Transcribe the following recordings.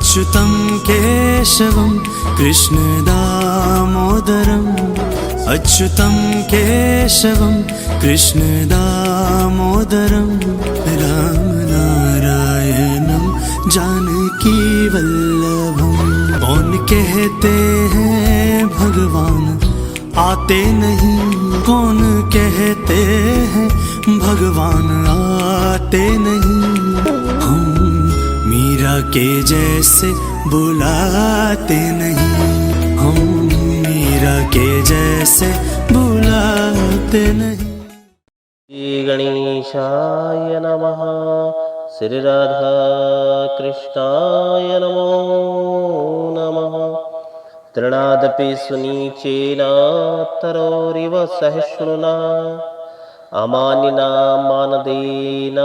अच्युतं केशवं कृष्ण दामोदरम् अच्युतं केशवं कृष्ण दामोदरं राम नारायणं जानकी वल्लभं। कौन कहते हैं भगवान आते नहीं, कौन कहते हैं भगवान आते नहीं। हम मीरा के जैसे बुलाते नहीं, हम मीरा के जैसे बुलाते नहीं। श्री गणेशाय नमः। श्री राधा कृष्णाय नमो नमः। तृणादपि सुनीचेन तरोरिव सहिष्णुना अमानिना मानदेन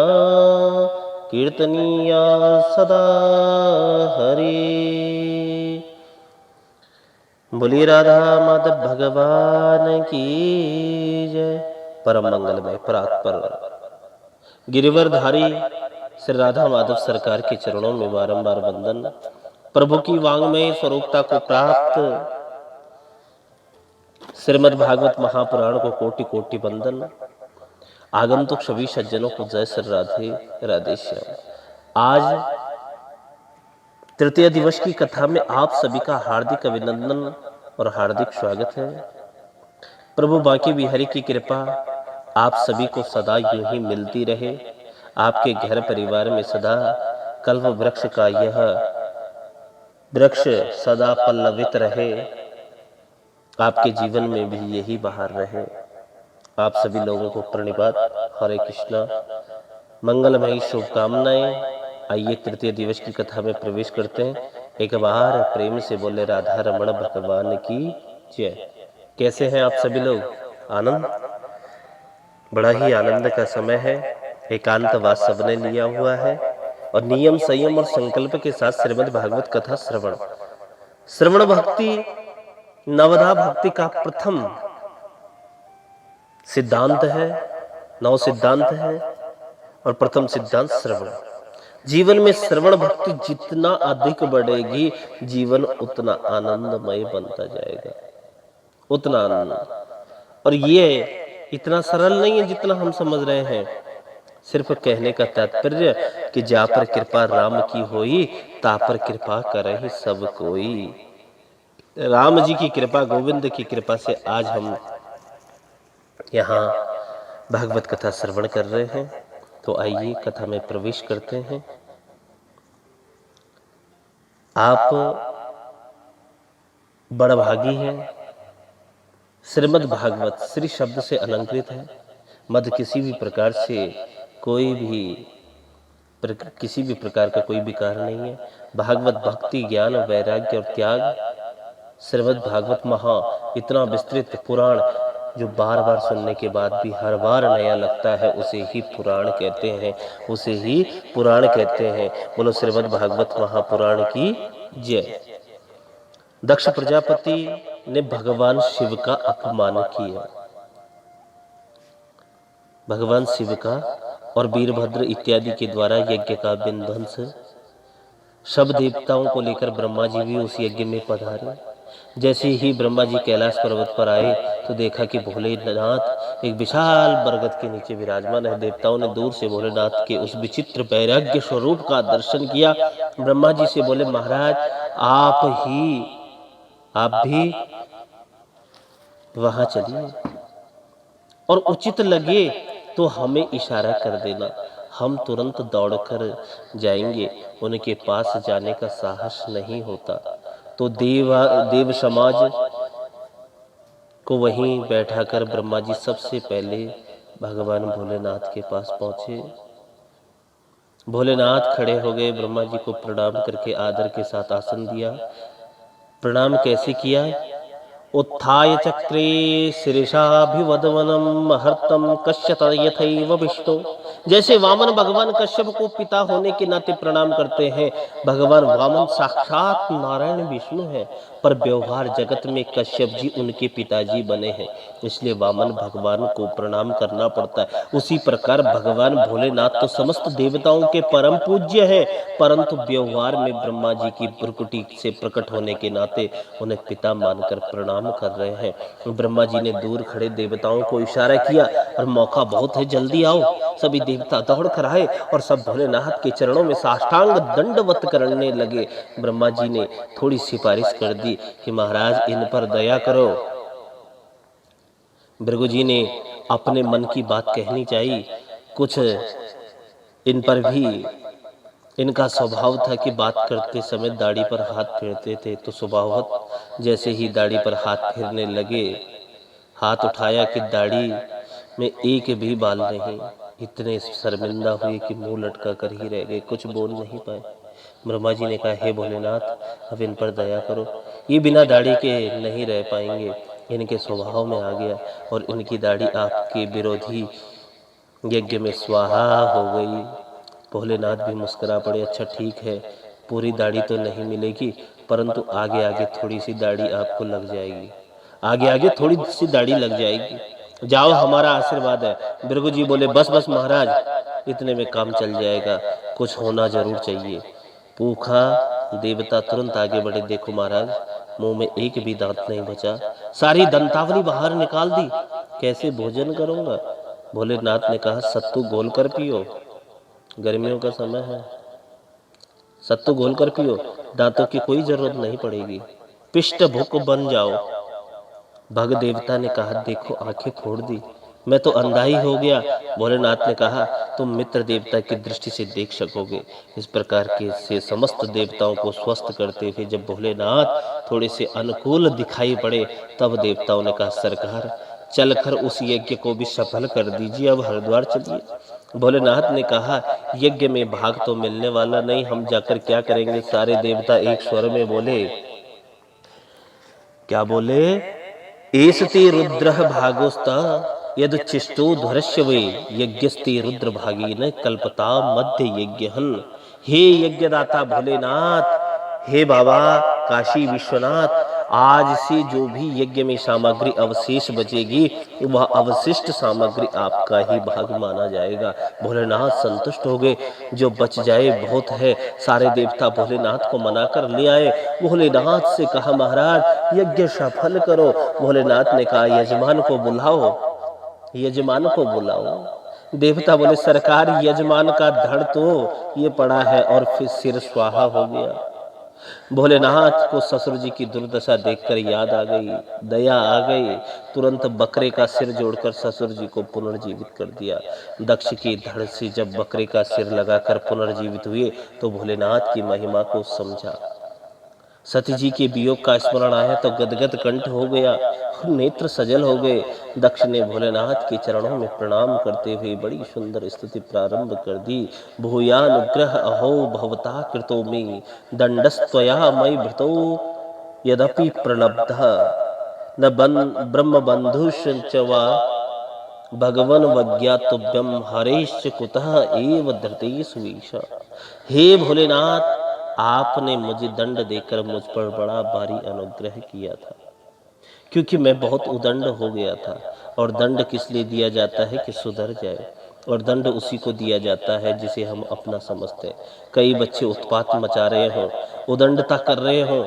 कीर्तनीया सदा हरि। बोलिए राधा माधव भगवान की जय। परम मंगलमय परात्पर गिरिवरधारी श्री राधा माधव सरकार के चरणों में बारंबार वंदन। प्रभु की वांग्मय स्वरूपता को प्राप्त श्रीमद् भागवत महापुराण को कोटि कोटि वंदन। आगंतुक सभी सज्जनों को जय श्री राधे राधे श्याम। आज तृतीय दिवस की कथा में आप सभी का हार्दिक अभिनंदन और हार्दिक स्वागत है। प्रभु बांके बिहारी की कृपा आप सभी को सदा यूं ही मिलती रहे। आपके घर परिवार में सदा कल्प वृक्ष का यह वृक्ष सदा पल्लवित रहे। आपके जीवन में भी यही बहार रहे। आप सभी लोगों को प्रणिपात। हरे कृष्णा। मंगलमयी शुभकामनाएं। आइए तृतीय दिवस की कथा में प्रवेश करते हैं। एक बार प्रेम से बोले राधा रमण भगवान की जय। कैसे हैं आप सभी लोग? आनंद? बड़ा ही आनंद का समय है। एकांतवास सबने लिया हुआ है और नियम संयम और संकल्प के साथ श्रीमद् भागवत कथा श्रवण भक्ति नवधा भक्ति का प्रथम सिद्धांत है। नव सिद्धांत है और प्रथम सिद्धांत श्रवण। जीवन में श्रवण भक्ति जितना अधिक बढ़ेगी जीवन उतना आनंदमय बनता जाएगा, उतना आनंद। और ये इतना सरल नहीं है जितना हम समझ रहे हैं। सिर्फ कहने का तात्पर्य कि जा पर कृपा राम की होई ता पर कृपा करे ही सब कोई। राम जी की कृपा, गोविंद की कृपा से आज हम यहाँ भागवत कथा श्रवण कर रहे हैं। तो आइए कथा में प्रवेश करते हैं। आप बड़भागी हैं। श्रीमद् भागवत श्री शब्द से अलंकृत है। मध्य किसी भी प्रकार से किसी भी प्रकार का कोई विकार नहीं है। भागवत भक्ति ज्ञान वैराग्य और त्याग। श्रीमद् भागवत महा इतना विस्तृत पुराण जो बार बार सुनने के बाद भी हर बार नया लगता है, उसे ही पुराण कहते हैं, उसे ही पुराण कहते हैं। बोलो श्रीमद् भागवत महापुराण की जय। दक्ष प्रजापति ने भगवान शिव का अपमान किया। भगवान शिव का और वीरभद्र इत्यादि के द्वारा यज्ञ का विध्वंस। सब देवताओं को लेकर ब्रह्मा जी भी उस यज्ञ में पधारे। जैसे ही ब्रह्मा जी कैलाश पर्वत पर आए तो देखा कि भोलेनाथ एक विशाल बरगद के नीचे विराजमान है। देवताओं ने दूर से भोलेनाथ के उस विचित्र वैराग्य स्वरूप का दर्शन किया। ब्रह्मा जी से बोले, महाराज आप भी वहां चलिए और उचित लगे तो हमें इशारा कर देना, हम तुरंत दौड़कर जाएंगे। उनके पास जाने का साहस नहीं होता तो देव समाज को वहीं बैठाकर ब्रह्मा जी सबसे पहले भगवान भोलेनाथ के पास पहुंचे। भोलेनाथ खड़े हो गए, ब्रह्मा जी को प्रणाम करके आदर के साथ आसन दिया। प्रणाम कैसे किया? उत्थाय चक्रे शिरीषाभिवदवनम महर्तम कश्यप यथैव विष्णु। जैसे वामन भगवान कश्यप को पिता होने के नाते प्रणाम करते हैं, भगवान वामन साक्षात नारायण विष्णु है। पर व्यवहार जगत में कश्यप जी उनके पिताजी बने हैं, इसलिए वामन भगवान को प्रणाम करना पड़ता है। उसी प्रकार भगवान भोलेनाथ तो समस्त देवताओं के परम पूज्य हैं, परंतु व्यवहार में ब्रह्मा जी की भ्रुकुटी से प्रकट होने के नाते उन्हें पिता मानकर प्रणाम कर रहे हैं। ब्रह्मा जी ने दूर खड़े देवताओं को इशारा किया और मौका बहुत है, जल्दी आओ। सभी देवता दौड़ कर आए और सब भोलेनाथ के चरणों में साष्टांग दंडवत करने लगे। ब्रह्मा जी ने थोड़ी सिफारिश कर दी कि महाराज इन पर दया करो। भृगु जी ने अपने मन की बात कहनी चाहिए, कुछ इन पर भी इनका स्वभाव था कि बात करते समय दाढ़ी पर हाथ फेरते थे, तो स्वभावत जैसे ही दाढ़ी पर हाथ फेरने लगे, हाथ उठाया कि दाढ़ी में एक भी बाल नहीं। इतने शर्मिंदा हुए कि मुंह लटका कर ही रह गए, कुछ बोल नहीं पाए। ब्रह्मा जी ने कहा, हे भोलेनाथ, अब इन पर दया करो, ये बिना दाढ़ी के नहीं रह पाएंगे, इनके स्वभाव में आ गया और इनकी दाढ़ी आपके विरोधी यज्ञ में स्वाहा हो गई। भोलेनाथ भी मुस्कुरा पड़े, अच्छा ठीक है, पूरी दाढ़ी तो नहीं मिलेगी, परंतु आगे आगे थोड़ी सी दाढ़ी आपको लग जाएगी, आगे आगे थोड़ी सी दाढ़ी लग जाएगी, जाओ, हमारा आशीर्वाद है। भृगु जी बोले, बस बस महाराज, इतने में काम चल जाएगा, कुछ होना जरूर चाहिए। पूखा देवता तुरंत आगे बढ़े, देखो महाराज, मुंह में एक भी दांत नहीं बचा, सारी दंतावली बाहर निकाल दी, कैसे भोजन करूंगा। भोलेनाथ ने कहा, सत्तू घोल कर पियो, गर्मियों का समय है, सत्तू घोल कर पियो, दांतों की कोई जरूरत नहीं पड़ेगी, पिष्ट भूख बन जाओ। भग देवता ने कहा, देखो आंखें फोड़ दी, मैं तो अंधा ही हो गया। भोलेनाथ ने कहा, तुम मित्र देवता की दृष्टि से देख सकोगे। इस प्रकार के से समस्त देवताओं को स्वस्थ करते हुए जब भोलेनाथ थोड़े से अनुकूल दिखाई पड़े, तब देवताओं ने कहा, सरकार चलकर उस यज्ञ को भी सफल कर दीजिए, अब हरिद्वार चलिए। भोलेनाथ ने कहा, यज्ञ में भाग तो मिलने वाला नहीं, हम जाकर क्या करेंगे। सारे देवता एक स्वर में बोले, क्या बोले, एसते रुद्रः भागोस्ता यदुच्छिष्टो ध्वरस्य वे यज्ञस्ते रुद्र भागेन कल्पता मध्य यज्ञहन। हे यज्ञदाता भोलेनाथ, हे बाबा काशी विश्वनाथ, आज से जो भी यज्ञ में सामग्री अवशेष बचेगी, वह अवशिष्ट सामग्री आपका ही भाग माना जाएगा। भोलेनाथ संतुष्ट हो गए, जो बच जाए बहुत है। सारे देवता भोलेनाथ को मनाकर ले आए। भोलेनाथ से कहा, महाराज यज्ञ सफल करो। भोलेनाथ ने कहा, यजमान को बुलाओ, यजमान को बुलाओ। देवता बोले, सरकार यजमान का धड़ तो ये पड़ा है और फिर सिर स्वाहा हो गया। भोलेनाथ को ससुर जी की दुर्दशा देखकर याद आ गई, दया आ गई, तुरंत बकरे का सिर जोड़कर ससुर जी को पुनर्जीवित कर दिया। दक्ष की धड़ से जब बकरे का सिर लगाकर पुनर्जीवित हुए तो भोलेनाथ की महिमा को समझा। सती जी के वियोग का स्मरण आया तो गदगद कंठ हो गया, नेत्र सजल हो गए। दक्ष ने भोलेनाथ के चरणों में प्रणाम करते हुए बड़ी सुंदर स्तुति प्रारंभ कर दी। भूयानुग्रह अहो भवता कृतो मे दंडस्त्वया मयि भृतो यदपि प्रलब्धः न ब्रह्म बंधुश्च वा भगवन वज्ञातुभ्यम हरेश्च कुतः एव धृतेषु ईशा। हे भोलेनाथ, आपने मुझे दंड देकर मुझ पर बड़ा भारी अनुग्रह किया था, क्योंकि मैं बहुत उदंड हो गया था। और दंड किस लिए दिया जाता है कि सुधर जाए, और दंड उसी को दिया जाता है जिसे हम अपना समझते हैं। कई बच्चे उत्पात मचा रहे हों, उदंडता कर रहे हों,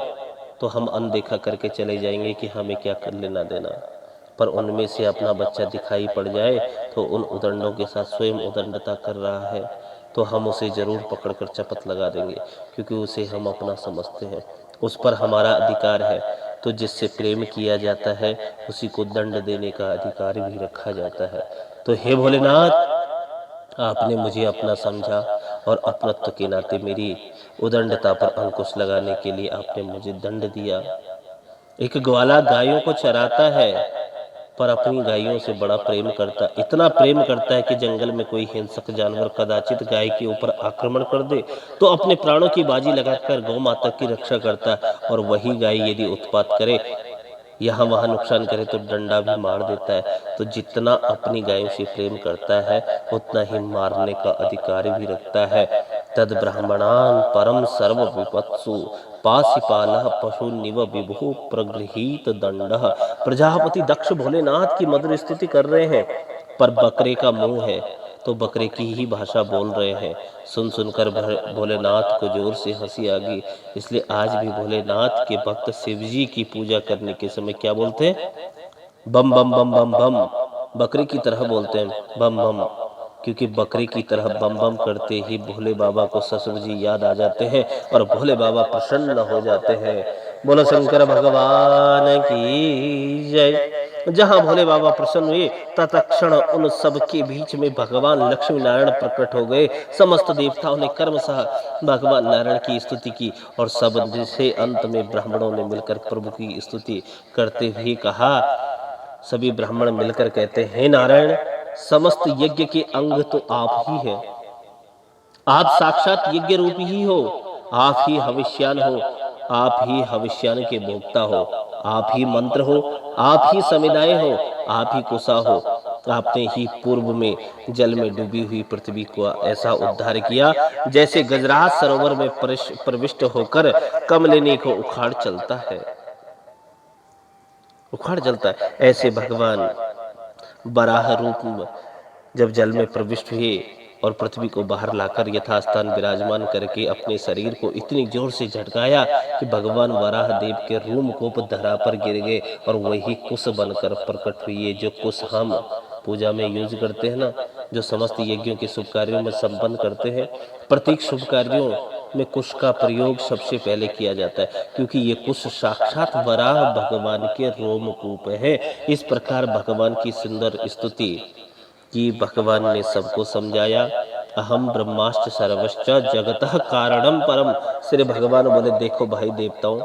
तो हम अनदेखा करके चले जाएंगे कि हमें क्या कर लेना देना। पर उनमें से अपना बच्चा दिखाई पड़ जाए तो उन उदंडों के साथ स्वयं उदंडता कर रहा है, तो हम उसे जरूर पकड़कर चपत लगा देंगे, क्योंकि उसे हम अपना समझते हैं, उस पर हमारा अधिकार है। तो जिससे प्रेम किया जाता है उसी को दंड देने का अधिकार भी रखा जाता है। तो हे भोलेनाथ, आपने मुझे अपना समझा और अपनत्व के नाते मेरी उदंडता पर अंकुश लगाने के लिए आपने मुझे दंड दिया। एक ग्वाला गायों को चराता है, पर अपनी गायों से बड़ा प्रेम करता है, इतना प्रेम करता है कि जंगल में कोई हिंसक जानवर कदाचित गाय के ऊपर आक्रमण कर दे तो अपने प्राणों की बाजी लगाकर गौ माता की रक्षा करता है। और वही गाय यदि उत्पात करे, यहाँ वहाँ नुकसान करे तो डंडा भी मार देता है। तो जितना अपनी गायों से प्रेम करता है उतना ही मारने का अधिकार भी रखता है। तद ब्राह्मणान परम सर्व विपत्सु पासिपालः पशु निव विभु प्रगृहीत दंडः। प्रजापति दक्ष भोलेनाथ की मधुर स्तुति कर रहे हैं, पर बकरे का मुंह है तो बकरे की ही भाषा बोल रहे हैं। सुन सुनकर भोलेनाथ को जोर से हंसी आ गई। इसलिए आज भी भोलेनाथ के भक्त शिव जी की पूजा करने के समय क्या बोलते हैं? बम बम बम बम बम, बकरी की तरह बोलते हैं बम बम, क्योंकि बकरी की तरह बम बम करते ही भोले बाबा को ससुर जी याद आ जाते हैं और भोले बाबा प्रसन्न हो जाते हैं। बोलो शंकर भगवान की जय। जहां भोले बाबा प्रसन्न हुए तत्क्षण उन सब के बीच में भगवान लक्ष्मी नारायण प्रकट हो गए। समस्त देवताओं ने कर्मशः भगवान नारायण की स्तुति की और सब से अंत में ब्राह्मणों ने मिलकर प्रभु की स्तुति करते हुए कहा, सभी ब्राह्मण मिलकर कहते हैं, नारायण समस्त यज्ञ के अंग तो आप ही हैं, आप साक्षात यज्ञ रूपी ही हो, आप ही हविष्यान हो, आप ही हविष्यान के भोक्ता हो, आप ही मंत्र हो, आप ही समुदाय हो, आप ही कुशा हो। आपने ही पूर्व में जल में डूबी हुई पृथ्वी को ऐसा उद्धार किया जैसे गजराज सरोवर में प्रविष्ट होकर कमलिनी को उखाड़ चलता है, उखाड़ चलता है। ऐसे भगवान बराह रूप में जब जल में प्रविष्ट हुए और पृथ्वी को बाहर लाकर यथास्थान विराजमान करके अपने शरीर को इतनी जोर से झटकाया कि भगवान वराह देव के रूमकोप धरा पर गिर गए और वही कुश बनकर प्रकट हुई। जो कुश हम पूजा में यूज करते हैं ना, जो समस्त यज्ञों के शुभ कार्यों में संपन्न करते हैं, प्रत्येक शुभ कार्यों में कुश का प्रयोग सबसे पहले किया जाता है, क्योंकि ये कुश साक्षात वराह भगवान के रोमकूप है। इस प्रकार भगवान की सुंदर स्तुति की भगवान ने सबको समझाया। अहम ब्रह्माश्च सर्वश्च जगतः कारणम परम। श्री भगवान बोले, देखो भाई देवताओं,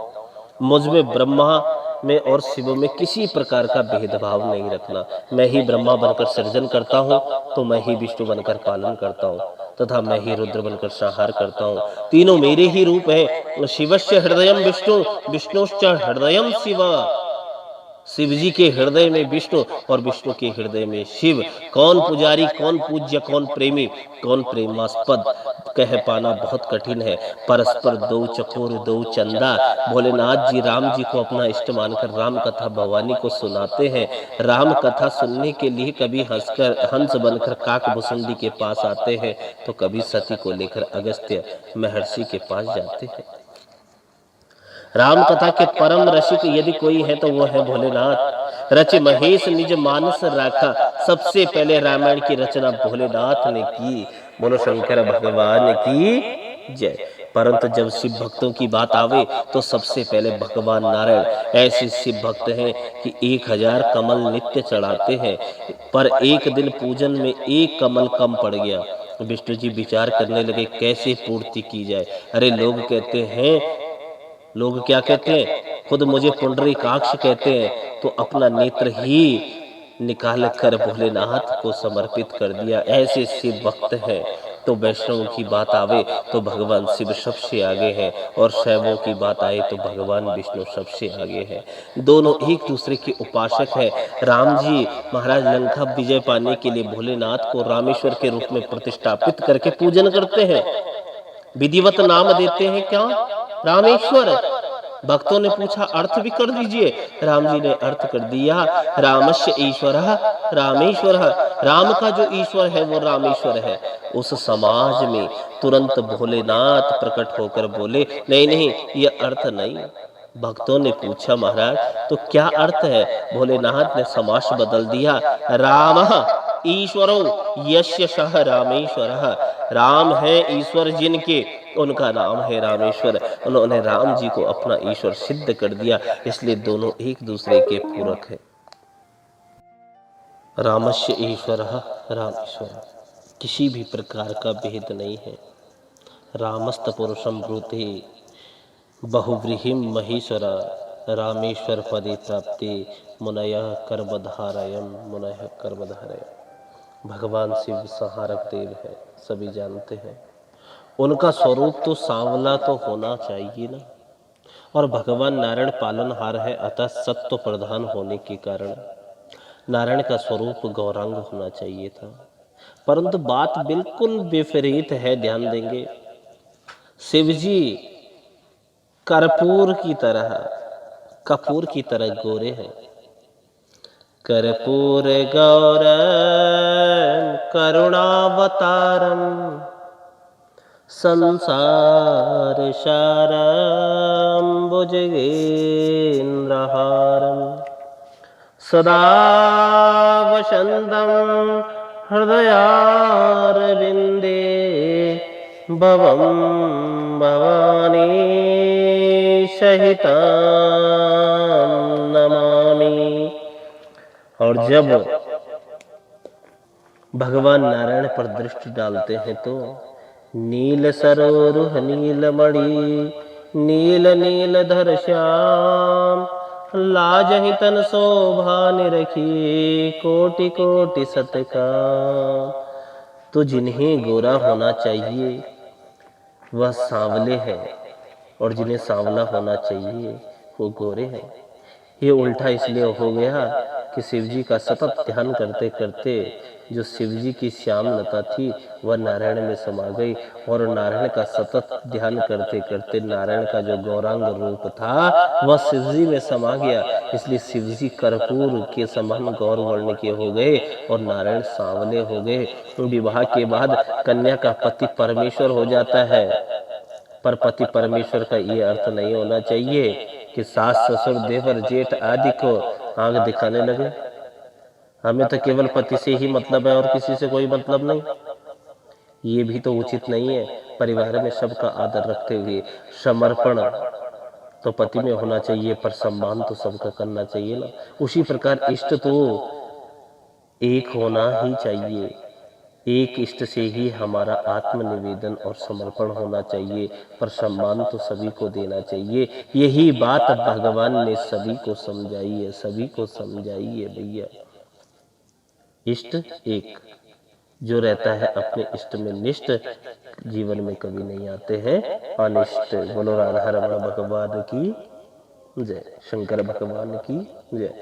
मुझ में ब्रह्मा में और शिव में किसी प्रकार का भेदभाव नहीं रखना। मैं ही ब्रह्मा बनकर सृजन करता हूँ तो मैं ही विष्णु बनकर पालन करता हूँ तथा मैं ही रुद्र बनकर संहार करता हूँ। तीनों मेरे ही रूप हैं। शिवस्य हृदयम विष्णु विष्णुश्च हृदयम शिव। शिव जी के हृदय में विष्णु और विष्णु के हृदय में शिव। कौन पुजारी, कौन पूज्य, कौन प्रेमी, कौन प्रेमास्पद कह पाना बहुत कठिन है। परस्पर दो चकोर दो चंदा। भोलेनाथ जी राम जी को अपना इष्ट मानकर राम कथा भवानी को सुनाते हैं। राम कथा सुनने के लिए कभी हंस बनकर काक भुसुंडी के पास आते हैं तो कभी सती को लेकर अगस्त्य महर्षि के पास जाते हैं। राम कथा के परम रसिक यदि कोई है तो वो है भोलेनाथ। रच महेश निज मानस राखा। सबसे पहले रामायण की रचना भोलेनाथ ने की। बोलो शंकर भगवान की जय। परंतु जब शिव भक्तों की बात आवे तो सबसे पहले भगवान नारायण ऐसे शिव भक्त हैं कि 1000 कमल नित्य चढ़ाते हैं, पर एक दिन पूजन में एक कमल कम पड़ गया। विष्णु जी विचार करने लगे कैसे पूर्ति की जाए। अरे लोग कहते हैं, लोग क्या कहते हैं, खुद मुझे पुंडरीकाक्ष कहते हैं, तो अपना नेत्र ही निकाल कर भोलेनाथ को समर्पित कर दिया। ऐसे शिव भक्त हैं। तो वैष्णव की बात आवे तो भगवान शिव सबसे आगे हैं और शैवों की बात आए तो भगवान विष्णु सबसे आगे हैं। दोनों एक दूसरे के उपासक हैं। राम जी महाराज लंका विजय पाने के लिए भोलेनाथ को रामेश्वर के रूप में प्रतिष्ठापित करके पूजन करते हैं, विधिवत नाम देते हैं क्या, रामेश्वर। भक्तों ने पूछा अर्थ भी कर दीजिए। राम जी ने अर्थ कर दिया, रामस्य ईश्वरः रामेश्वरः। राम का जो ईश्वर है वो रामेश्वर है। उस समाज में तुरंत भोलेनाथ प्रकट होकर बोले, नहीं नहीं, ये अर्थ नहीं। भक्तों ने पूछा महाराज तो क्या अर्थ है? भोलेनाथ ने समास बदल दिया, रामः ईश्वरो यस्य सः रामेश्वरः। राम है ईश्वर जिनके, उनका नाम है रामेश्वर। उन्होंने राम जी को अपना ईश्वर सिद्ध कर दिया, इसलिए दोनों एक दूसरे के पूरक हैं। रामस्य ईश्वरः रामेश्वर, किसी भी प्रकार का भेद नहीं है। रामस्त पुरुषम ब्रूते बहुव्रीहिं महेश्वर। रामेश्वर पदे प्राप्ति मुनयः कर्मधारयम् मुनयः कर्मधारयम्। भगवान शिव संहारक देव है, सभी जानते हैं। उनका स्वरूप तो सांवला तो होना चाहिए ना, और भगवान नारायण पालनहार है, अतः सत्व प्रधान होने के कारण नारायण का स्वरूप गौरांग होना चाहिए था। परंतु बात बिल्कुल विपरीत है, ध्यान देंगे। शिव जी कपूर की तरह गोरे हैं। कर्पूर गौरम करुणावतारम संसार सारम भुजगेन्द्रहारम सदा वसंतम हृदयारविंदे भवम भवानी सहिता नमामि। और जब भगवान नारायण पर दृष्टि डालते हैं तो नील सरोरुह नीलमणि नील नीलधर श्याम लाजहि तन शोभा निरखी कोटि कोटि सतकाम। तो जिन्हें गोरा होना चाहिए वह सांवले हैं और जिन्हें सांवला होना चाहिए वो गोरे हैं। ये उल्टा इसलिए हो गया कि शिवजी का सतत ध्यान करते करते जो शिवजी की श्यामलता थी वह नारायण में समा गई और नारायण का सतत ध्यान करते करते नारायण का जो गौरांग रूप था वह शिवजी में समा गया। इसलिए शिवजी कर्पूर के समान गौर वर्ण के हो गए और नारायण सांवले हो गए। विवाह के बाद कन्या का पति परमेश्वर हो जाता है, पर पति परमेश्वर का ये अर्थ नहीं होना चाहिए कि सास ससुर देवर जेठ आदि को आंख दिखाने लगे। हमें तो केवल पति से ही मतलब है और किसी से कोई मतलब नहीं। ये भी तो उचित नहीं है। परिवार में सबका आदर रखते हुए समर्पण तो पति में होना चाहिए, पर सम्मान तो सबका करना चाहिए ना। उसी प्रकार इष्ट तो एक होना ही चाहिए। एक इष्ट से ही हमारा आत्मनिवेदन और समर्पण होना चाहिए, पर सम्मान तो सभी को देना चाहिए। यही बात भगवान ने सभी को समझाई है, सभी को समझाई है भैया। इष्ट एक जो रहता है अपने इष्ट में निष्ठ, जीवन में कभी नहीं आते हैं अनिष्ट। बोलो राधा रमण भगवान की जय, शंकर भगवान की जय।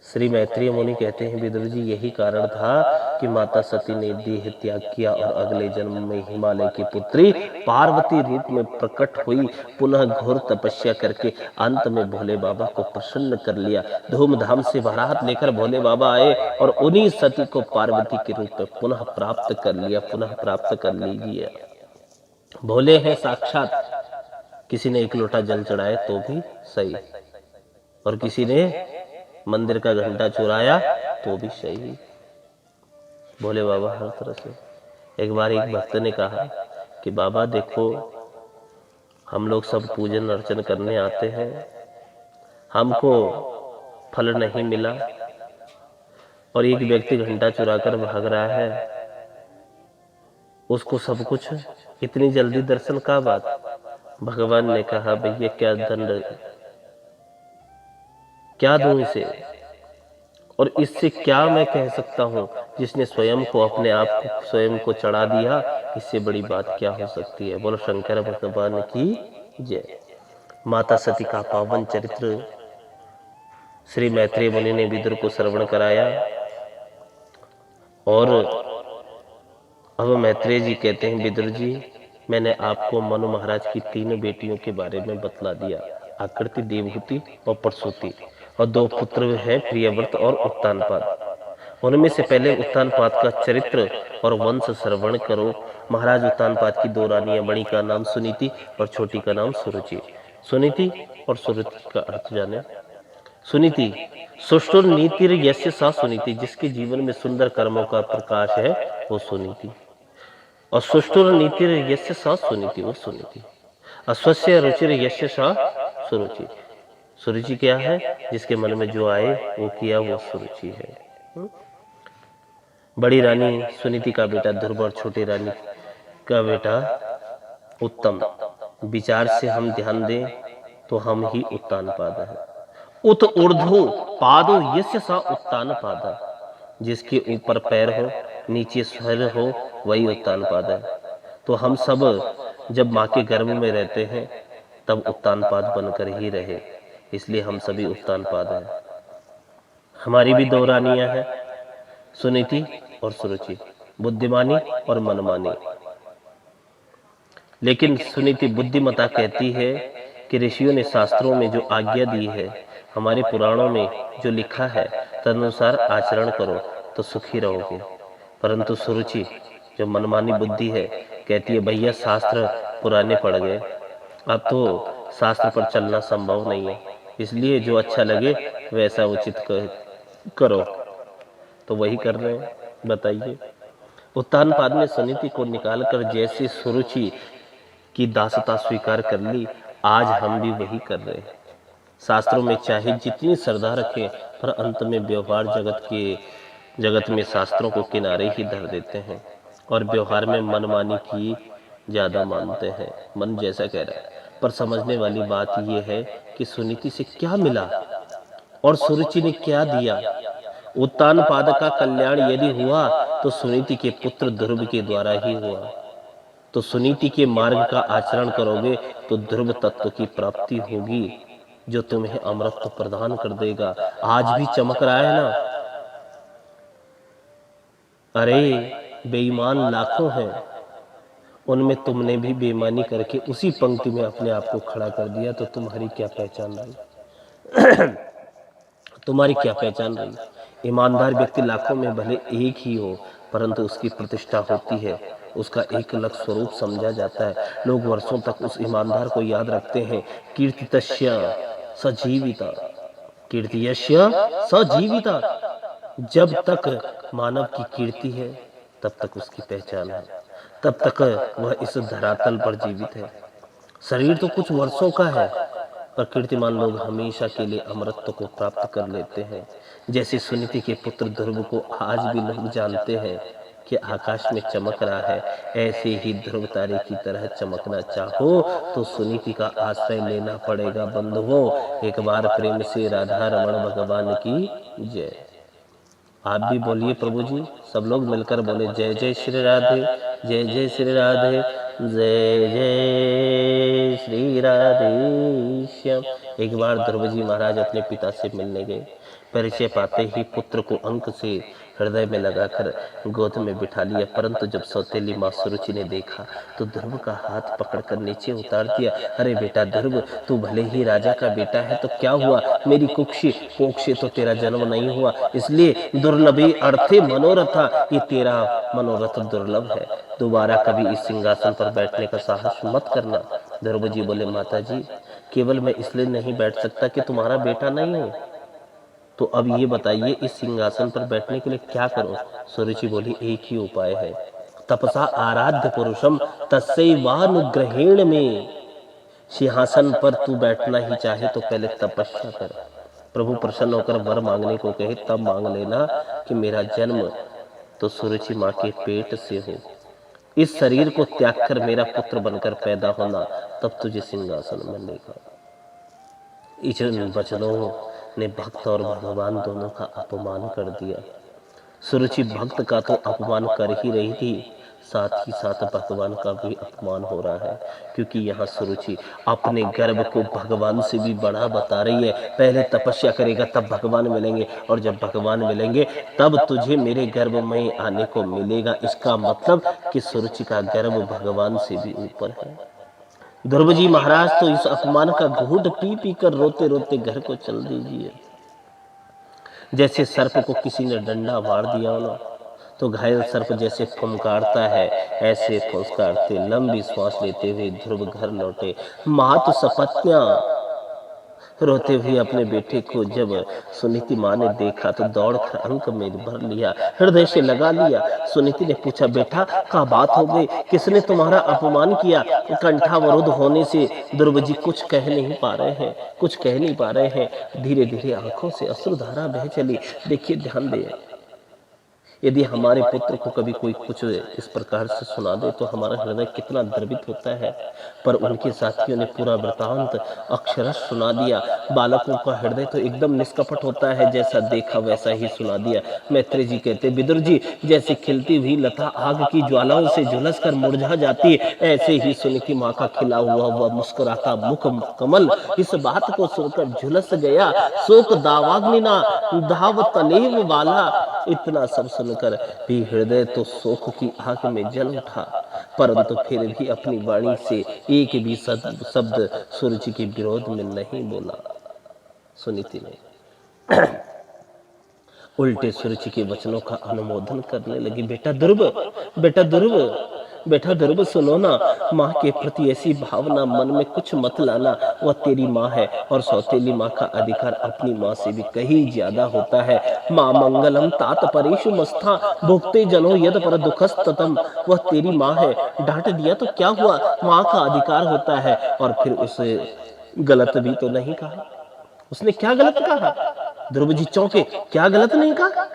श्री मैत्रेय मुनि कहते हैं विदुर जी यही कारण था कि माता सती ने देह त्याग किया और अगले जन्म में हिमालय की पुत्री पार्वती रूप में प्रकट हुई, पुनः घोर तपस्या करके अंत में भोले बाबा को प्रसन्न कर लिया। धूमधाम से बारात लेकर भोले बाबा आए और उन्हीं सती को पार्वती के रूप में पुनः प्राप्त कर लिया, पुनः प्राप्त कर लीजिए। भोले हैं साक्षात। किसी ने एक लोटा जल चढ़ाए तो भी सही, और किसी ने मंदिर का घंटा चुराया तो भी सही। भोले बाबा हर तरह से। एक बार एक भक्त ने कहा कि बाबा देखो हम लोग सब पूजन अर्चन करने आते हैं, हमको फल नहीं मिला और एक व्यक्ति घंटा चुरा कर भाग रहा है, उसको सब कुछ, इतनी जल्दी दर्शन का बात। भगवान ने कहा भैया क्या दंड, क्या दूं इसे, और इससे क्या मैं कह सकता हूँ जिसने स्वयं को अपने आप को स्वयं को चढ़ा दिया, इससे बड़ी बात क्या हो सकती है। बोलो शंकर भगवान की जय। माता सती का पावन चरित्र श्री मैत्रेय मुनि ने विदुर को श्रवण कराया और अब मैत्रेय जी कहते हैं विदुर जी मैंने आपको मनु महाराज की 3 बेटियों के बारे में बतला दिया, आकृति, देवहूति और प्रसूति, और 2 पुत्र हैं प्रियव्रत और उत्तानपाद। उनमें से पहले उत्तानपाद का चरित्र और वंश श्रवण करो। महाराज उत्तानपाद की 2 रानियां, बड़ी का नाम सुनीति और छोटी का नाम सुरुचि। सुनीति और सुरुचि का अर्थ जाने। सुनीति सुष्ठुर नीतिर यस्य सा सुनीति, जिसके जीवन में सुंदर कर्मों का प्रकाश है वो सुनीति, और सुष्ठुर नीतिर यस्य सा सुनीति वो सुनीति। अस्वस्य रुचिर यस्य सा सुरुचि, सुरुचि क्या है, जिसके मन में जो आए वो किया वो सुरुचि है। बड़ी रानी सुनीति का बेटा ध्रुव और छोटी रानी का बेटा उत्तम। विचार से हम ध्यान दें तो हम ही उत्तानपाद है। उत ऊर्ध्व पादो यस्य सा उत्तानपाद, जिसके ऊपर पैर हो नीचे स्वर हो वही उत्तानपाद है। तो हम सब जब माँ के गर्भ में रहते हैं तब उत्तानपाद बनकर ही रहे, इसलिए हम सभी उत्तानपाद हैं। हमारी भी 2 रानियां हैं, सुनीति और सुरुचि, बुद्धिमानी और मनमानी। लेकिन सुनीति बुद्धिमता कहती है कि ऋषियों ने शास्त्रों में जो आज्ञा दी है, हमारे पुराणों में जो लिखा है, तदनुसार आचरण करो तो सुखी रहोगे। परंतु सुरुचि जो मनमानी बुद्धि है, कहती है भैया शास्त्र पुराने पड़ गए, अब तो शास्त्र पर चलना संभव नहीं है, इसलिए जो अच्छा लगे वैसा उचित करो। तो वही कर रहे हैं। बताइए, उत्तानपाद ने सुनीति को निकालकर जैसे सुरुचि की दासता स्वीकार कर ली, आज हम भी वही कर रहे हैं। शास्त्रों में चाहे जितनी श्रद्धा रखें, पर अंत में व्यवहार जगत में शास्त्रों को किनारे ही धर देते हैं और व्यवहार में मनमानी की ज्यादा मानते हैं। मन जैसा कह रहा है। पर समझने वाली बात यह है कि सुनीति से क्या मिला और सुरुचि ने क्या दिया। उत्तानपाद का कल्याण यदि हुआ तो सुनीति के पुत्र ध्रुव के द्वारा ही हुआ। तो सुनीति के मार्ग का आचरण करोगे तो ध्रुव तत्व की प्राप्ति होगी, जो तुम्हें अमृत प्रदान कर देगा। आज भी चमक रहा है ना। अरे बेईमान लाखों हैं, उनमें तुमने भी बेईमानी करके उसी पंक्ति में अपने आप को खड़ा कर दिया, तो तुम्हारी क्या पहचान रही? तुम्हारी क्या पहचान रही? ईमानदार व्यक्ति लाखों में भले एक ही हो, परंतु उसकी प्रतिष्ठा होती है, उसका एक अलग स्वरूप समझा जाता है। लोग वर्षों तक उस ईमानदार को याद रखते हैं। कीर्तितस्य सजीविता, कीर्तियस्य सजीविता। जब तक मानव की कीर्ति है तब तक उसकी पहचान है, तब तक वह इस धरातल पर जीवित है। शरीर तो कुछ वर्षों का है, पर कीर्तिमान लोग हमेशा के लिए अमरत्व को प्राप्त कर लेते हैं। जैसे सुनीति के पुत्र ध्रुव को आज भी लोग जानते हैं कि आकाश में चमक रहा है, ऐसे ही ध्रुव तारे की तरह चमकना चाहो तो सुनीति का आश्रय लेना पड़ेगा। बंधुओं, एक बार प्रेम से राधा रमण भगवान की जय। आप भी बोलिए प्रभु जी, सब लोग मिलकर बोले जय जय श्री राधे, जय जय श्री राधे, जय जय श्री राधे श्याम। एक बार ध्रुव जी महाराज अपने पिता से मिलने गए। परिचय पाते ही पुत्र को अंक से हृदय में लगाकर गोद में बिठा लिया, परंतु जब सौतेली माँ सुरुचि ने देखा तो ध्रुव का हाथ पकड़कर नीचे उतार दिया। अरे बेटा ध्रुव, तू भले ही राजा का बेटा है तो क्या हुआ, मेरी कुक्षी कोख से तो तेरा जन्म नहीं हुआ, इसलिए दुर्लभी अर्थे मनोरथा, ये तेरा मनोरथ दुर्लभ है। दोबारा कभी इस सिंहासन पर बैठने का साहस मत करना। ध्रुव जी बोले माता जी, केवल मैं इसलिए नहीं बैठ सकता कि तुम्हारा बेटा नहीं हूँ, तो अब ये बताइए इस सिंहासन पर बैठने के लिए क्या करूं? सुरुचि बोली एक ही उपाय है, तपसा आराध्य पुरुषम तस्यैवानुग्रहेण में। सिंहासन पर तू बैठना ही चाहे तो पहले तपस्या कर। प्रभु प्रसन्न होकर वर मांगने को कहे तब मांग लेना कि मेरा जन्म तो सुरुचि माँ के पेट से हो, इस शरीर को त्याग कर मेरा पुत्र बनकर पैदा होना, तब तुझे सिंहासन मिलेगा। इन वचनों ने भक्त और भगवान दोनों का अपमान कर दिया। सुरुचि भक्त का तो अपमान कर ही रही थी, साथ ही साथ भगवान का भी अपमान हो रहा है, क्योंकि यहाँ सुरुचि अपने गर्भ को भगवान से भी बड़ा बता रही है। पहले तपस्या करेगा तब भगवान मिलेंगे, और जब भगवान मिलेंगे तब तुझे मेरे गर्भ में आने को मिलेगा। इसका मतलब कि सुरुचि का गर्भ भगवान से भी ऊपर है। ध्रुव जी महाराज तो इस अपमान का घूंट पी पी कर रोते रोते घर को चल दीजिए। जैसे सर्प को किसी ने डंडा मार दिया हो ना, तो घायल सर्प जैसे फुंकारता है, ऐसे फुंकारते लंबी सांस लेते हुए ध्रुव घर लौटे। मातु सपत्न्या रोते हुए अपने बेटे को जब सुनीति माँ ने देखा तो दौड़कर अंक में भर लिया, हृदय से लगा लिया। सुनीति ने पूछा बेटा क्या बात हो गई, किसने तुम्हारा अपमान किया? कंठावरुद्ध होने से ध्रुव जी कुछ कह नहीं पा रहे हैं, कुछ कह नहीं पा रहे हैं। धीरे धीरे आंखों से अश्रुधारा बह चली। देखिए ध्यान दे, यदि हमारे पुत्र को कभी कोई कुछ इस प्रकार से सुना दे तो हमारा हृदय कितना द्रवित होता है, पर उनके साथियों ने पूरा वृतांत अक्षरश सुना दिया। बालकों का हृदय तो एकदम निष्कपट होता है, जैसा देखा वैसा ही सुना दिया। मैत्री जी कहते विदुर जी, जैसे खिलती हुई लता आग की ज्वालाओं से झुलस कर मुरझा जाती है, ऐसे ही सुनीति माँ का खिला हुआ मुस्कुराता मुख कमल इस बात को सुनकर झुलस गया। शोक दावाग्निना धाव तलेव वाला, इतना सब सुनकर भी हृदय तो शोक की आग में जल उठा। परंतु फिर भी अपनी वाणी से एक भी शब्द सुरुचि के विरोध में नहीं बोला। सुनीति ने उल्टे सुरुचि के वचनों का अनुमोदन करने लगी। बेटा ध्रुव, बेटा ध्रुव, बेटा ध्रुव सुनो ना, माँ के प्रति ऐसी भावना मन में कुछ मत लाना। वह तेरी माँ है और सौतेली माँ का अधिकार अपनी माँ से भी कहीं ज्यादा होता है। माँ मंगलम तात परेशु मस्था भुक्ते जनो यद पर दुखस्ततम। वह तेरी माँ है, डांट दिया तो क्या हुआ, माँ का अधिकार होता है। और फिर उसे गलत भी तो नहीं कहा। उसने क्या गलत कहा? ध्रुव जी चौंके, क्या गलत नहीं कहा?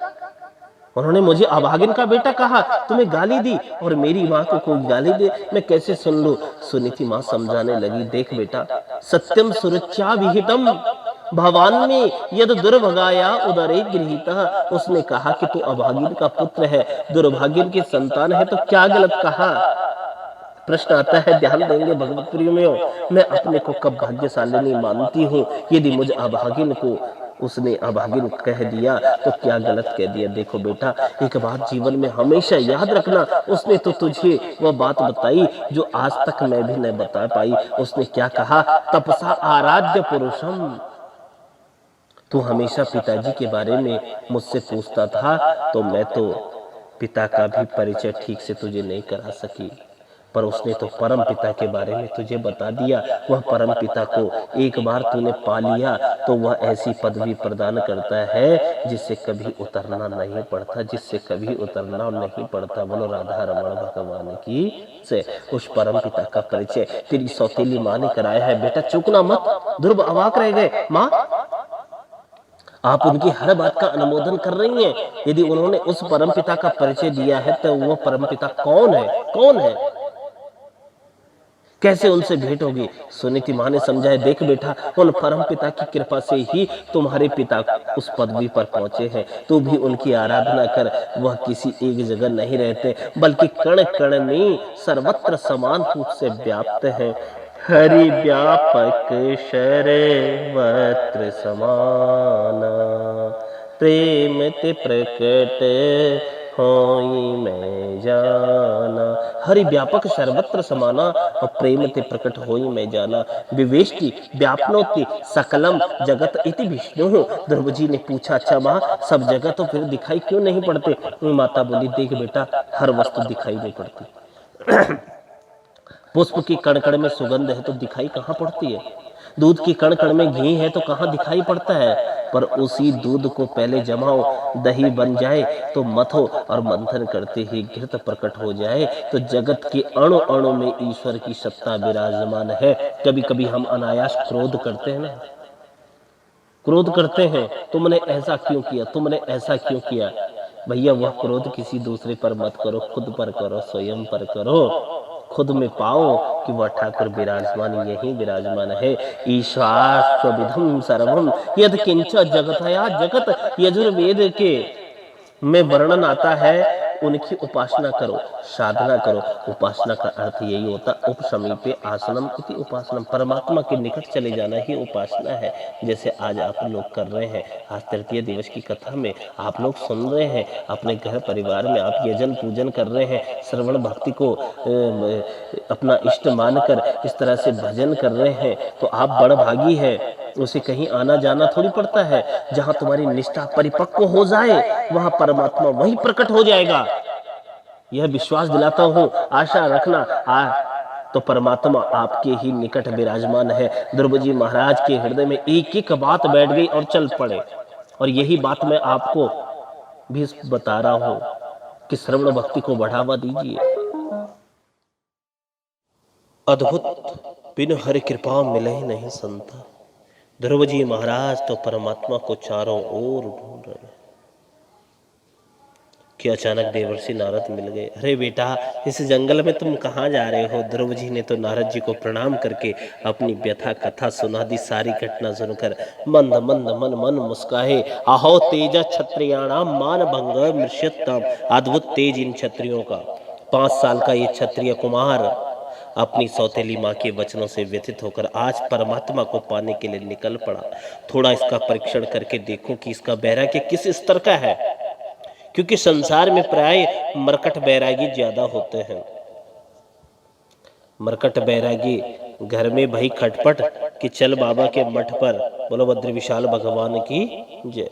उन्होंने मुझे अभागिन का बेटा कहा, तुम्हें गाली दी, और मेरी माँ को कोई गाली दे मैं कैसे सुन लूं? सुनीति माँ समझाने लगी, देख बेटा, सत्यम सुरक्षा विहितम भवान में यद दुर्भगाया उदरे गृहीतः। उसने कहा कि तू अभागिन का पुत्र है, दुर्भागिन की संतान है, तो क्या गलत कहा? प्रश्न आता है, ध्यान देंगे भगवत प्रियो, मैं अपने को कब भाग्यशालिनी मानती हूँ? यदि मुझे अभागिन को उसने अभागिन कह दिया तो क्या गलत कह दिया? देखो बेटा, एक बात जीवन में हमेशा याद रखना, उसने तो तुझे वह बात बताई जो आज तक मैं भी नहीं बता पाई। उसने क्या कहा? तपसा आराध्य पुरुषम। तू हमेशा पिताजी के बारे में मुझसे पूछता था, तो मैं तो पिता का भी परिचय ठीक से तुझे नहीं करा सकी, पर उसने तो परम पिता के बारे में तुझे बता दिया। वह परम पिता को एक बार तूने पा लिया तो वह ऐसी पदवी प्रदान करता है जिससे कभी उतरना नहीं पड़ता, जिससे कभी उतरना नहीं पड़ता। बोलो राधा रमण भगवान की से। उस परम पिता का परिचय तेरी सौतेली माँ ने कराया है। बेटा चूकना मत। ध्रुव अवाक रह गए, माँ आप उनकी हर बात का अनुमोदन कर रही हैं। यदि उन्होंने उस परम पिता का परिचय दिया है तो वह परम पिता कौन है? कौन है? कैसे उनसे भेंट होगी? सुनीति माँ ने समझाया, देख बेटा, उन परम पिता की कृपा से ही तुम्हारे पिता उस पदवी पर पहुंचे हैं। तू भी उनकी आराधना कर। वह किसी एक जगह नहीं रहते, बल्कि कण कण में सर्वत्र समान रूप से व्याप्त है। हरि व्यापक सर्वत्र समाना, प्रेम ते प्रकट होई मैं जाना। हरि व्यापक सर्वत्र समाना और प्रेम ते प्रकट होई मैं जाना। विवेष्टि व्यापनोति सकलम जगत इति विष्णु। ध्रुव जी ने पूछा, अच्छा माँ, सब जगह तो फिर दिखाई क्यों नहीं पड़ते? माता बोली, देख बेटा, हर वस्तु दिखाई नहीं पड़ती। पुष्प की कण कण में सुगंध है तो दिखाई कहाँ पड़ती है? दूध की कण कण में घी है तो कहाँ दिखाई पड़ता है? पर उसी दूध को पहले जमाओ, दही बन जाए तो मथो, और मंथन करते ही घृत प्रकट हो जाए तो जगत के अणु अणु में ईश्वर की सत्ता विराजमान है। कभी कभी हम अनायास क्रोध करते हैं ना, क्रोध करते हैं, तुमने ऐसा क्यों किया, तुमने ऐसा क्यों किया? भैया वह क्रोध किसी दूसरे पर मत करो, खुद पर करो, स्वयं पर करो। खुद में पाओ कि वह ठाकुर विराजमान यही विराजमान है। ईशास्वविधम सर्वम यद किंच जगतया जगत। यजुर्वेद के में वर्णन आता है, उनकी उपासना करो, साधना करो। उपासना का अर्थ यही होता, उपसमीपे आसनम इति उपासनम। परमात्मा के निकट चले जाना ही उपासना है। जैसे आज आप लोग कर रहे हैं, आज तृतीय दिवस की कथा में आप लोग सुन रहे हैं, अपने घर परिवार में आप यजन पूजन कर रहे हैं, श्रवण भक्ति को अपना इष्ट मानकर इस तरह से भजन कर रहे हैं, तो आप बड़ भागी है। उसे कहीं आना जाना थोड़ी पड़ता है। जहां तुम्हारी निष्ठा परिपक्व हो जाए वहां परमात्मा वहीं प्रकट हो जाएगा। यह विश्वास दिलाता हूं, आशा रखना। तो परमात्मा आपके ही निकट विराजमान है। ध्रुव जी महाराज के हृदय में एक एक बात बैठ गई और चल पड़े। और यही बात मैं आपको भी बता रहा हूं कि श्रवण भक्ति को बढ़ावा दीजिए। अद्भुत, बिन हरि कृपा मिले ही नहीं संता। ध्रुव जी महाराज तो परमात्मा को चारों ओर ढूंढ रहे कि अचानक देवर्षि नारद मिल गए। अरे बेटा, इस जंगल में तुम कहाँ जा रहे हो? ध्रुव जी ने तो नारद जी को प्रणाम करके अपनी व्यथा कथा सुना दी। सारी घटना सुनकर मंद मंद मन मन मुस्काहे। आहो तेज क्षत्रियाणाम मान भंग मृष्यत्तम। अद्भुत तेज इन क्षत्रियों का। 5 साल का ये क्षत्रिय कुमार अपनी सौतेली माँ के वचनों से व्यथित होकर आज परमात्मा को पाने के लिए निकल पड़ा। थोड़ा इसका परीक्षण करके देखो कि इसका वैराग्य किस स्तर का है, क्योंकि संसार में प्राय मरकट वैरागी ज्यादा होते हैं। मरकट बैरागी घर में भई खटपट कि चल बाबा के मठ पर। बोलो बद्री विशाल भगवान की जय।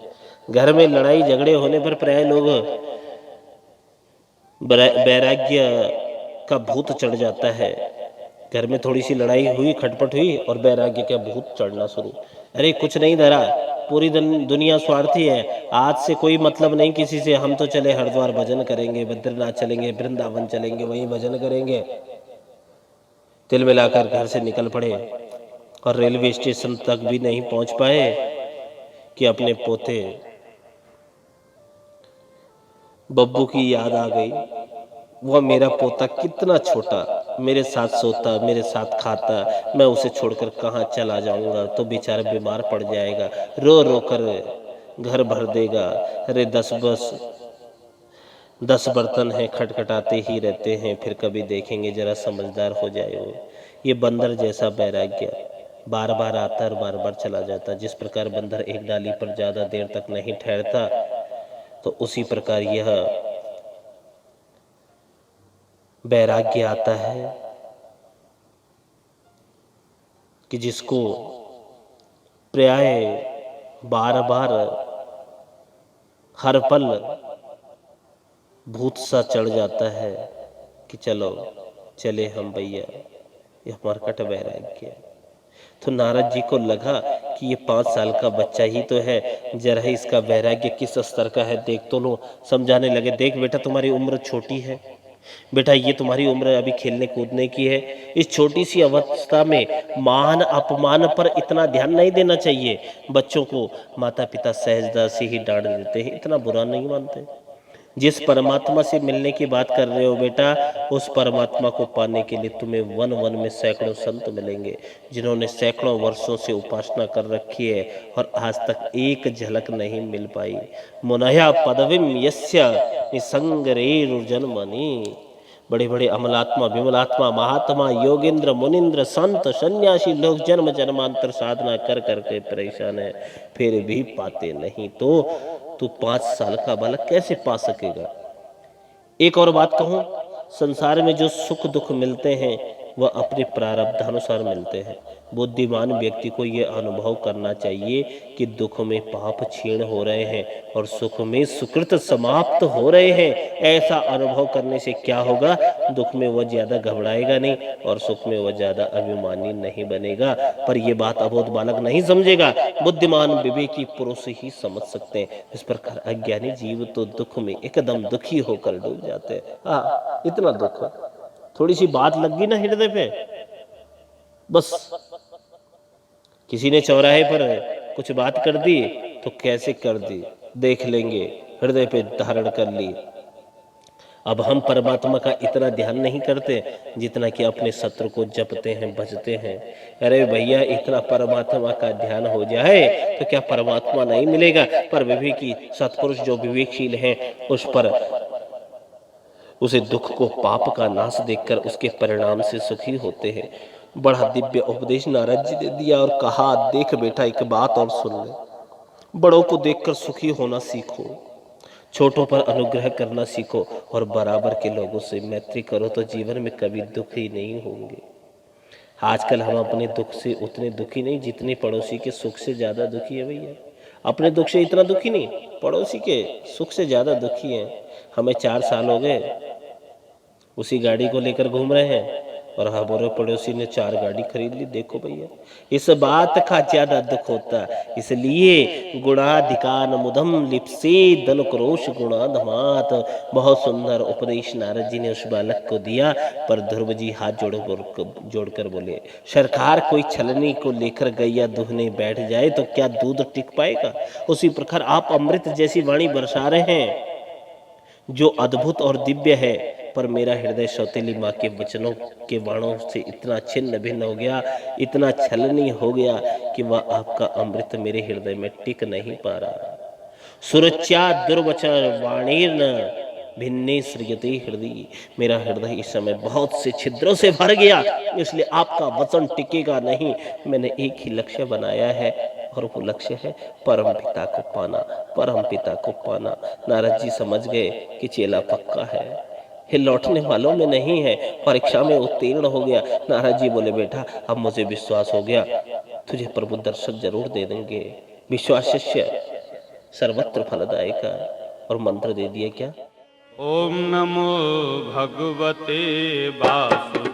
घर में लड़ाई झगड़े होने पर प्राय लोग वैराग्य का भूत चढ़ जाता है। घर में थोड़ी सी लड़ाई हुई, खटपट हुई और वैराग्य का भूत चढ़ना शुरू। अरे कुछ नहीं धरा, पूरी दुनिया स्वार्थी है, आज से कोई मतलब नहीं किसी से। हम तो चले हरिद्वार भजन करेंगे, बद्रीनाथ चलेंगे, वृंदावन चलेंगे, वहीं भजन करेंगे। तिल मिलाकर घर से निकल पड़े और रेलवे स्टेशन तक भी नहीं पहुंच पाए कि अपने पोते बब्बू की याद आ गई। वह मेरा पोता कितना छोटा, मेरे साथ सोता, मेरे साथ खाता, मैं उसे छोड़कर कहाँ चला जाऊंगा, तो बेचारा बीमार पड़ जाएगा, रो रो कर घर भर देगा। अरे 10 बर्तन हैं, खटखटाते ही रहते हैं, फिर कभी देखेंगे, जरा समझदार हो जाए। ये बंदर जैसा वैराग्य बार बार आता और बार बार चला जाता। जिस प्रकार बंदर एक डाली पर ज्यादा देर तक नहीं ठहरता, तो उसी प्रकार यह वैराग्य आता है कि जिसको प्राय बार बार हर पल भूत सा चढ़ जाता है कि चलो चले हम भैया, यह मरकट वैराग्य। तो नारद जी को लगा कि ये 5 साल का बच्चा ही तो है, जरा इसका वैराग्य किस स्तर का है देख तो लो। समझाने लगे, देख बेटा तुम्हारी उम्र छोटी है, बेटा ये तुम्हारी उम्र अभी खेलने कूदने की है। इस छोटी सी अवस्था में मान अपमान पर इतना ध्यान नहीं देना चाहिए। बच्चों को माता पिता सहजता से ही डांट देते हैं, इतना बुरा नहीं मानते। जिस परमात्मा से मिलने की बात कर रहे हो बेटा, उस परमात्मा को पाने के लिए तुम्हें वन वन में सैकड़ों संत मिलेंगे, जिन्होंने सैकड़ों वर्षों से उपासना कर रखी है और आज तक एक झलक नहीं मिल पाई। मुनया पदवीम यस्य निसंगरेरुर्जन्मनि। बड़े बड़े अमलात्मा, विमलात्मा, महात्मा, योगेंद्र, मुनिंद्र, संत, सन्यासी लोग जन्म जन्मांतर साधना कर करके परेशान है, फिर भी पाते नहीं। तो तू 5 साल का बालक कैसे पा सकेगा? एक और बात कहूं, संसार में जो सुख दुख मिलते हैं वह अपने प्रारब्धानुसार मिलते हैं। बुद्धिमान व्यक्ति को यह अनुभव करना चाहिए कि दुख में पाप क्षीण हो रहे हैं और सुख में सुकृत समाप्त हो रहे हैं। ऐसा अनुभव करने से क्या होगा? दुख में वह ज्यादा घबराएगा नहीं और सुख में वह ज्यादा अभिमानी नहीं बनेगा। पर यह बात अबोध बालक नहीं समझेगा, बुद्धिमान विवेकी पुरुष ही समझ सकते हैं। इस प्रकार अज्ञानी जीव तो दुख में एकदम दुखी होकर डूब जाते हैं। इतना दुख, थोड़ी सी बात लग गई ना हृदय पे, बस किसी ने चौराहे पर कुछ बात कर दी तो कैसे कर दी देख लेंगे, हृदय पे धारण कर ली। अब हम परमात्मा का इतना ध्यान नहीं करते जितना कि अपने शत्रु को जपते हैं, भजते हैं। अरे भैया, इतना परमात्मा का ध्यान हो जाए तो क्या परमात्मा नहीं मिलेगा? पर विवेकी सत्पुरुष जो विवेकशील हैं उस पर उसे दुख को पाप का नाश देखकर उसके परिणाम से सुखी होते हैं। बड़ा दिव्य उपदेश नारद जी ने दिया और कहा, देख बेटा एक बात और सुन ले, बड़ों को देखकर सुखी होना सीखो, छोटों पर अनुग्रह करना सीखो और बराबर के लोगों से मैत्री करो तो जीवन में कभी दुखी नहीं होंगे। आजकल हम अपने दुख से उतने दुखी नहीं जितने पड़ोसी के सुख से ज्यादा दुखी है। भैया अपने दुख से इतना दुखी नहीं, पड़ोसी के सुख से ज्यादा दुखी है। हमें 4 साल हो गए उसी गाड़ी को लेकर घूम रहे हैं और हमारे पड़ोसी ने 4 गाड़ी खरीद ली। देखो भैया, इस बात का ज्यादा दुख होता। इसलिए गुणाधिकार मुदम लिप्से दन क्रोश गुणाधमात। बहुत सुंदर उपदेश नारद जी ने उस बालक को दिया। पर ध्रुव जी हाथ जोड़कर बोले, सरकार कोई छलनी को लेकर गैया दूहने बैठ जाए तो क्या दूध टिक पाएगा? उसी प्रकार आप अमृत जैसी वाणी बरसा रहे हैं जो अद्भुत और दिव्य है, पर मेरा हृदय सौतेली माँ के वचनों के बाणों से इतना छिन्न भिन्न हो गया, इतना छलनी हो गया कि वह आपका अमृत मेरे हृदय में टिक नहीं पा रहा। सुरच्या दुर्वचन वाणीर्न भिन्ने सृजते हृदय। मेरा हृदय इस समय बहुत से छिद्रों से भर गया, इसलिए आपका वचन टिकेगा नहीं। मैंने एक ही लक्ष्य बनाया है और वो लक्ष्य है परम पिता को पाना, परम पिता को पाना। नारद जी समझ गए कि चेला पक्का है। ये लौटने वालों में नहीं है। परीक्षा में उत्तीर्ण हो गया। नारद जी बोले बेटा अब मुझे विश्वास हो गया, तुझे प्रभु दर्शन जरूर दे देंगे। विश्वास शिष्य सर्वत्र फलदायक है। और मंत्र दे दिया क्या? ओम नमो भगवते वासुदेवाय।